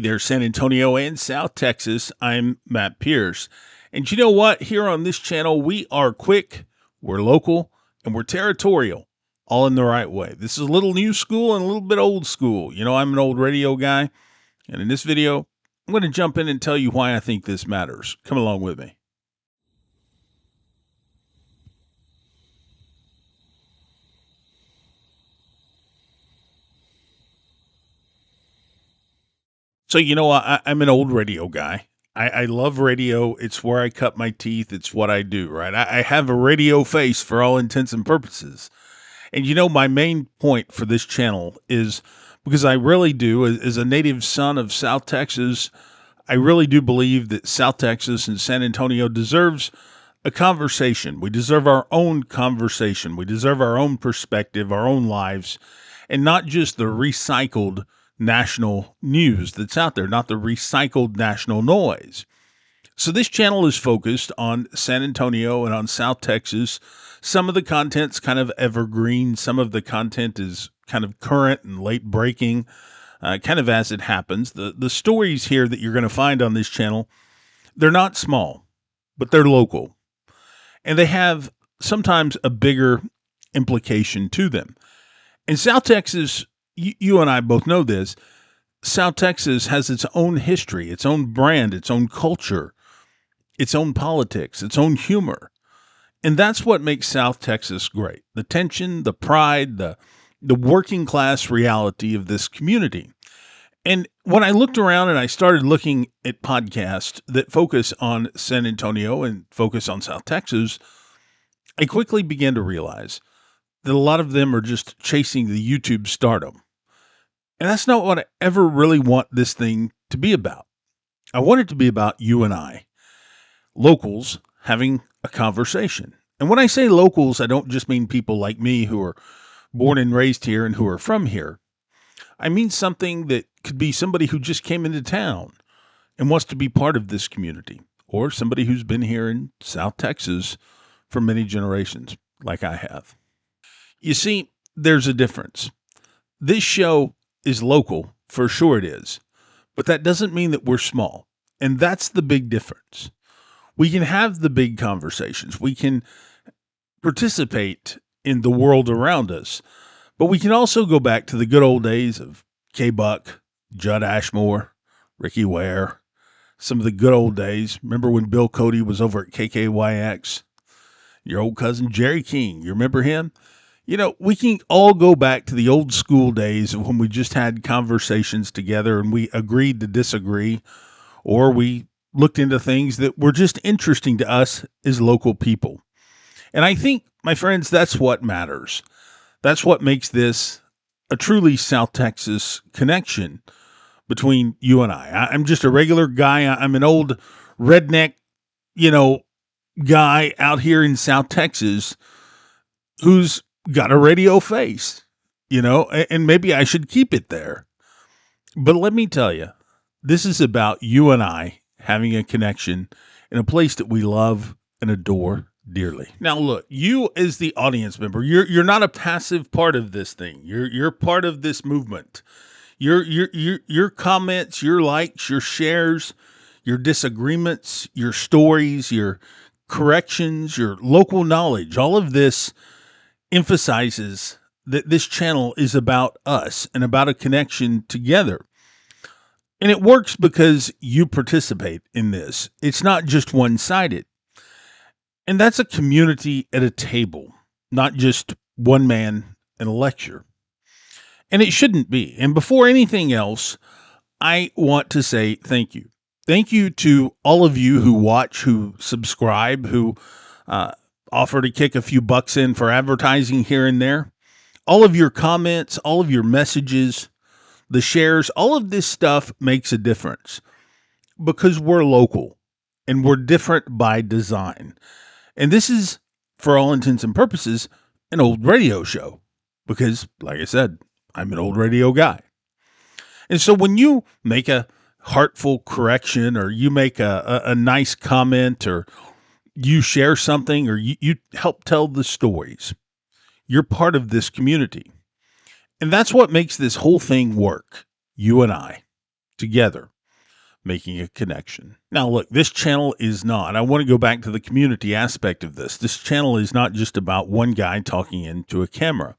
There's San Antonio and South Texas. I'm Matt Pierce. And you know what? Here on this channel, we are quick, we're local, and we're territorial, all in the right way. This is a little new school and a little bit old school. You know, I'm an old radio guy. And in this video, I'm going to jump in and tell you why I think this matters. Come along with me. So, I'm an old radio guy. I love radio. It's where I cut my teeth. It's what I do, right? I have a radio face for all intents and purposes. And my main point for this channel is because I really do, as a native son of South Texas, I really do believe that South Texas and San Antonio deserves a conversation. We deserve our own conversation. We deserve our own perspective, our own lives, and not just the recycled national news that's out there, not the recycled national noise. So this channel is focused on San Antonio and on South Texas. Some of the content's kind of evergreen. Some of the content is kind of current and late breaking, kind of as it happens. The stories here that you're going to find on this channel, they're not small, but they're local. And they have sometimes a bigger implication to them. In South Texas, you and I both know this, South Texas has its own history, its own brand, its own culture, its own politics, its own humor. And that's what makes South Texas great. The tension, the pride, the working class reality of this community. And when I looked around and I started looking at podcasts that focus on San Antonio and focus on South Texas, I quickly began to realize that a lot of them are just chasing the YouTube stardom. And that's not what I ever really want this thing to be about. I want it to be about you and I, locals, having a conversation. And when I say locals, I don't just mean people like me who are born and raised here and who are from here. I mean something that could be somebody who just came into town and wants to be part of this community, or somebody who's been here in South Texas for many generations, like I have. You see, there's a difference. This show is local, for sure it is, but that doesn't mean that we're small. And that's the big difference. We can have the big conversations. We can participate in the world around us, but we can also go back to the good old days of K-Buck, Judd Ashmore, Ricky Ware, some of the good old days. Remember when Bill Cody was over at KKYX? Your old cousin Jerry King, you remember him? We can all go back to the old school days of when we just had conversations together and we agreed to disagree, or we looked into things that were just interesting to us as local people. And I think, my friends, that's what matters. That's what makes this a truly South Texas connection between you and I. I'm just a regular guy. I'm an old redneck, guy out here in South Texas who's got a radio face, and maybe I should keep it there. But let me tell you, this is about you and I having a connection in a place that we love and adore dearly. Now, look, you as the audience member, you're not a passive part of this thing. You're part of this movement. Your comments, your likes, your shares, your disagreements, your stories, your corrections, your local knowledge, all of this emphasizes that this channel is about us and about a connection together. And it works because you participate in this. It's not just one-sided. And that's a community at a table, not just one man in a lecture. And it shouldn't be. And before anything else, I want to say thank you. Thank you to all of you who watch, who subscribe, who offer to kick a few bucks in for advertising here and there. All of your comments, all of your messages, the shares, all of this stuff makes a difference because we're local and we're different by design. And this is, for all intents and purposes, an old radio show because, like I said, I'm an old radio guy. And so when you make a heartful correction or you make a nice comment or you share something or you help tell the stories, you're part of this community. And that's what makes this whole thing work, you and I. together, making a connection. Now, look, this channel is not, I want to go back to the community aspect of this. This channel is not just about one guy talking into a camera.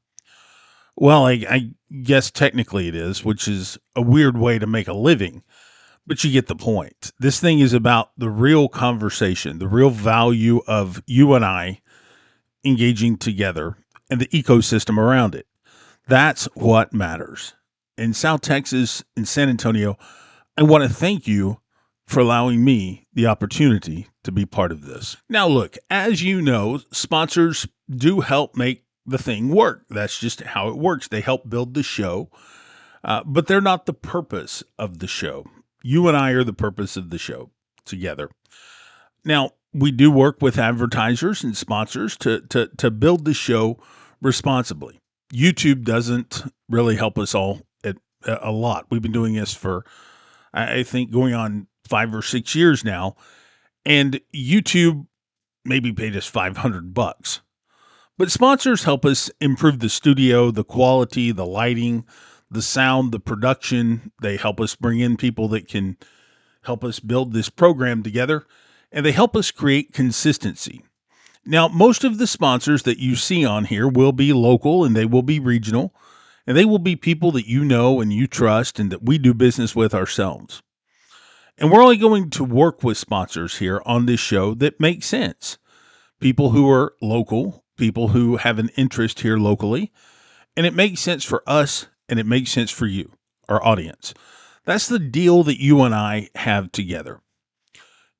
Well, I guess technically it is, which is a weird way to make a living, but you get the point. This thing is about the real conversation, the real value of you and I engaging together and the ecosystem around it. That's what matters. In South Texas, in San Antonio, I want to thank you for allowing me the opportunity to be part of this. Now, look, as you know, sponsors do help make the thing work. That's just how it works. They help build the show, but they're not the purpose of the show. You and I are the purpose of the show together. Now, we do work with advertisers and sponsors to build the show responsibly. YouTube doesn't really help us all a lot. We've been doing this for, I think, going on 5 or 6 years now, and YouTube maybe paid us $500. But sponsors help us improve the studio, the quality, the lighting, the sound, the production. They help us bring in people that can help us build this program together, and they help us create consistency. Now, most of the sponsors that you see on here will be local and they will be regional, and they will be people that you know and you trust and that we do business with ourselves. And we're only going to work with sponsors here on this show that make sense. People who are local, people who have an interest here locally, and it makes sense for us and it makes sense for you, our audience. That's the deal that you and I have together.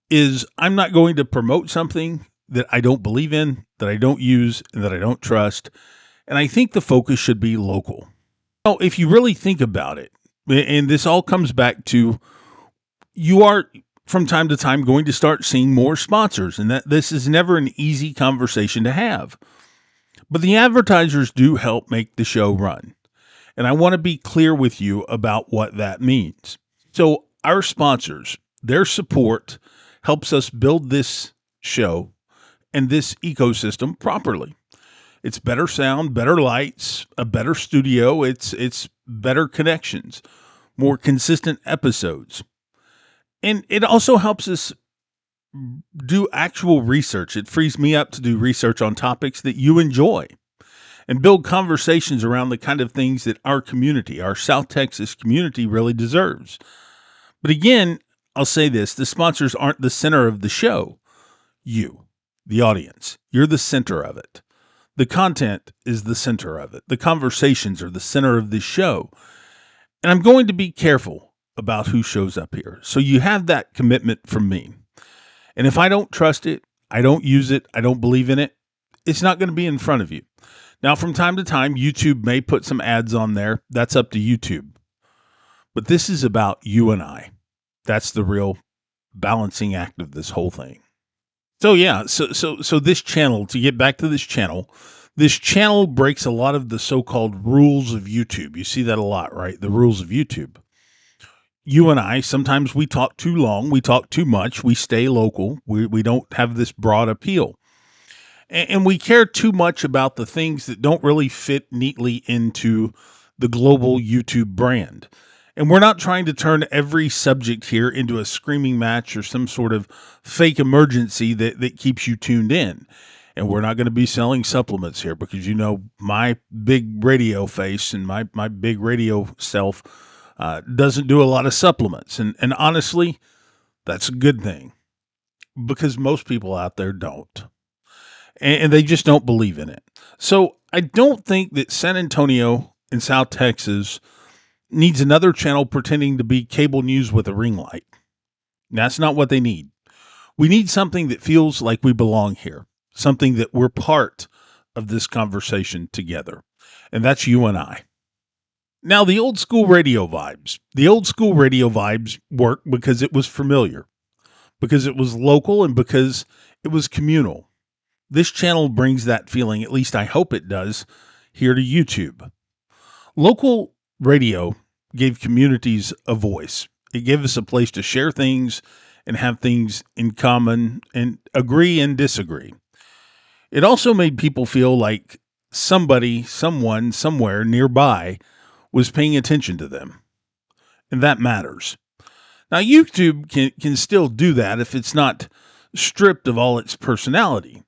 Is I'm not going to promote something that I don't believe in, that I don't use, and that I don't trust. And I think the focus should be local. Now, if you really think about it, and this all comes back to you are from time to time going to start seeing more sponsors, and that this is never an easy conversation to have. But the advertisers do help make the show run. And I want to be clear with you about what that means. So our sponsors, their support helps us build this show and this ecosystem properly. It's better sound, better lights, a better studio, it's better connections, more consistent episodes. And it also helps us do actual research. It frees me up to do research on topics that you enjoy and build conversations around the kind of things that our community, our South Texas community, really deserves. But again, I'll say this, the sponsors aren't the center of the show. You, the audience, you're the center of it. The content is the center of it. The conversations are the center of this show. And I'm going to be careful about who shows up here. So you have that commitment from me. And if I don't trust it, I don't use it, I don't believe in it, it's not going to be in front of you. Now, from time to time, YouTube may put some ads on there. That's up to YouTube. But this is about you and I. That's the real balancing act of this whole thing. So yeah, so this channel, to get back to this channel breaks a lot of the so-called rules of YouTube. You see that a lot, right? The rules of YouTube. You and I, sometimes we talk too long, we talk too much, we stay local, we don't have this broad appeal. And we care too much about the things that don't really fit neatly into the global YouTube brand. And we're not trying to turn every subject here into a screaming match or some sort of fake emergency that keeps you tuned in. And we're not going to be selling supplements here because, you know, my big radio face and my big radio self doesn't do a lot of supplements. And honestly, that's a good thing because most people out there don't. And they just don't believe in it. So I don't think that San Antonio and South Texas needs another channel pretending to be cable news with a ring light. That's not what they need. We need something that feels like we belong here, something that we're part of this conversation together. And that's you and I. Now, the old school radio vibes. The old school radio vibes work because it was familiar, because it was local, and because it was communal. This channel brings that feeling, at least I hope it does, here to YouTube. Local radio gave communities a voice. It gave us a place to share things and have things in common and agree and disagree. It also made people feel like somebody, someone, somewhere nearby was paying attention to them. And that matters. Now, YouTube can still do that if it's not stripped of all its personality.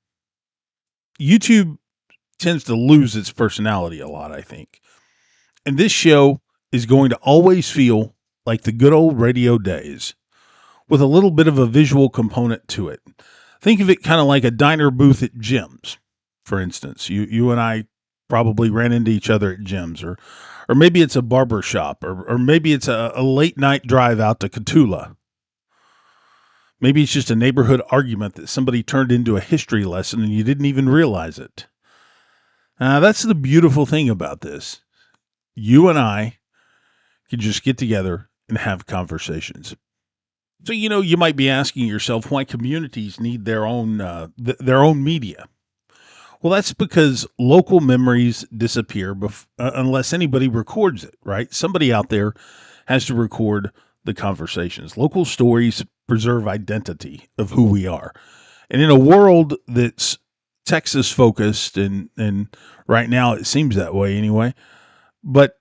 YouTube tends to lose its personality a lot, I think. And this show is going to always feel like the good old radio days with a little bit of a visual component to it. Think of it kind of like a diner booth at Jim's, for instance. You and I probably ran into each other at Jim's, or maybe it's a barber shop, or maybe it's a late night drive out to Catula. Maybe it's just a neighborhood argument that somebody turned into a history lesson and you didn't even realize it. That's the beautiful thing about this. You and I can just get together and have conversations. So you might be asking yourself why communities need their own media. Well, that's because local memories disappear unless anybody records it, right? Somebody out there has to record the conversations. Local stories preserve identity of who we are. And in a world that's Texas focused and right now it seems that way anyway, but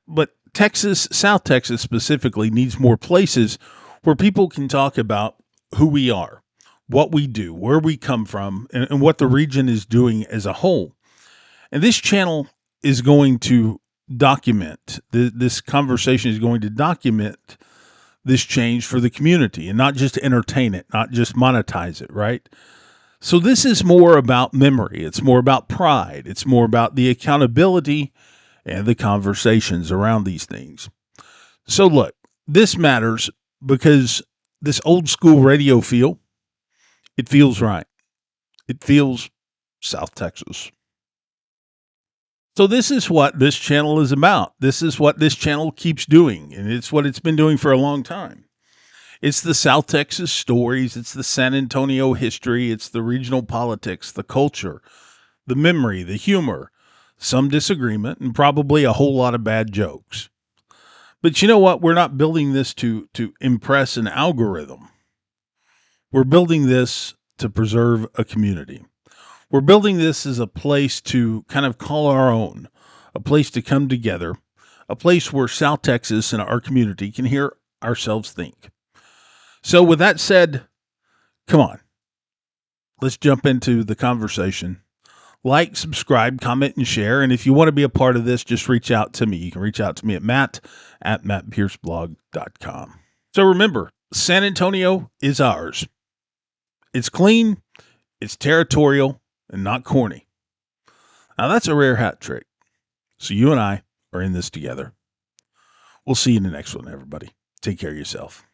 Texas, South Texas specifically needs more places where people can talk about who we are, what we do, where we come from, and what the region is doing as a whole. And this channel is going to document this conversation is going to document this change for the community and not just entertain it, not just monetize it, right? So this is more about memory. It's more about pride. It's more about the accountability and the conversations around these things. So look, this matters because this old school radio feel, it feels right. It feels South Texas. So this is what this channel is about. This is what this channel keeps doing, and it's what it's been doing for a long time. It's the South Texas stories, it's the San Antonio history, it's the regional politics, the culture, the memory, the humor, some disagreement, and probably a whole lot of bad jokes. But you know what? We're not building this to impress an algorithm. We're building this to preserve a community. We're building this as a place to kind of call our own, a place to come together, a place where South Texas and our community can hear ourselves think. So, with that said, come on, let's jump into the conversation. Like, subscribe, comment, and share. And if you want to be a part of this, just reach out to me. You can reach out to me at matt@mattpierceblog.com. So remember, San Antonio is ours. It's clean, it's territorial, and not corny. Now, that's a rare hat trick. So you and I are in this together. We'll see you in the next one, everybody. Take care of yourself.